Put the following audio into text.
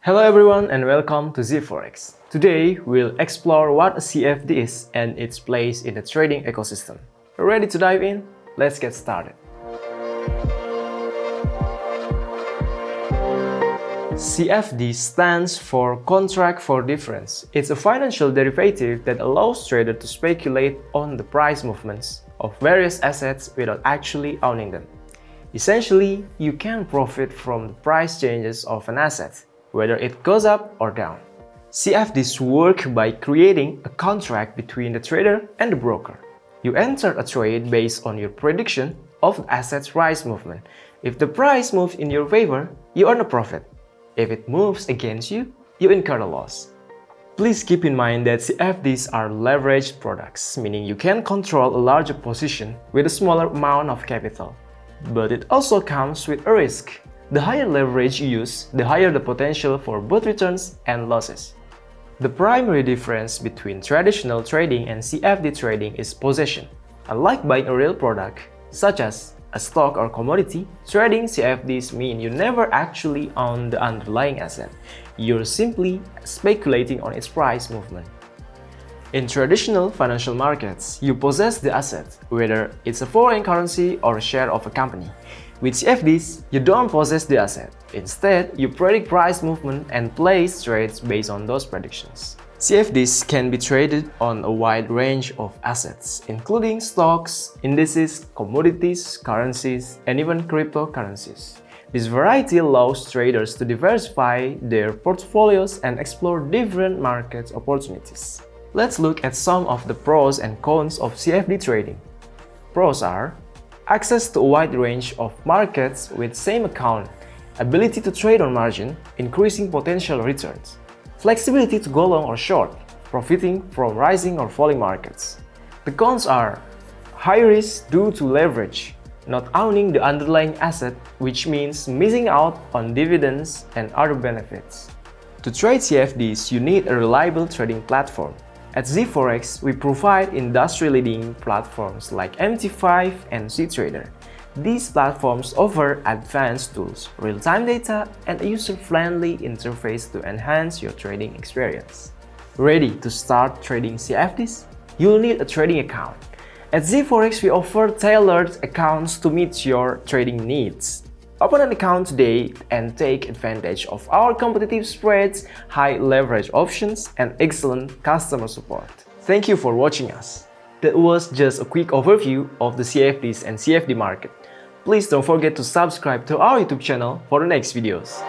Hello everyone and welcome to zForex. Today we'll explore what a CFD is and its place in the trading ecosystem. Ready to dive in? Let's get started. CFD stands for Contract for Difference. It's a financial derivative that allows traders to speculate on the price movements of various assets without actually owning them. Essentially, you can profit from the price changes of an asset, whether it goes up or down. CFDs work by creating a contract between the trader and the broker. You enter a trade based on your prediction of the asset's price movement. If the price moves in your favor, you earn a profit. If it moves against you, you incur a loss. Please keep in mind that CFDs are leveraged products, meaning you can control a larger position with a smaller amount of capital. But it also comes with a risk. The higher leverage you use, the higher the potential for both returns and losses. The primary difference between traditional trading and CFD trading is possession. Unlike buying a real product, such as a stock or commodity, trading CFDs mean you never actually own the underlying asset. You're simply speculating on its price movement. In traditional financial markets, you possess the asset, whether it's a foreign currency or a share of a company. With CFDs, you don't possess the asset. Instead, you predict price movement and place trades based on those predictions. CFDs can be traded on a wide range of assets, including stocks, indices, commodities, currencies, and even cryptocurrencies. This variety allows traders to diversify their portfolios and explore different market opportunities. Let's look at some of the pros and cons of CFD trading. Pros are access to a wide range of markets with same account, ability to trade on margin, increasing potential returns, flexibility to go long or short, profiting from rising or falling markets. The cons are high risk due to leverage, not owning the underlying asset, which means missing out on dividends and other benefits. To trade CFDs, you need a reliable trading platform. At zForex, we provide industry-leading platforms like MT5 and zTrader. These platforms offer advanced tools, real-time data, and a user-friendly interface to enhance your trading experience. Ready to start trading CFDs? You'll need a trading account. At zForex, we offer tailored accounts to meet your trading needs. Open an account today and take advantage of our competitive spreads, high leverage options, and excellent customer support. Thank you for watching us. That was just a quick overview of the CFDs and CFD market. Please don't forget to subscribe to our YouTube channel for the next videos.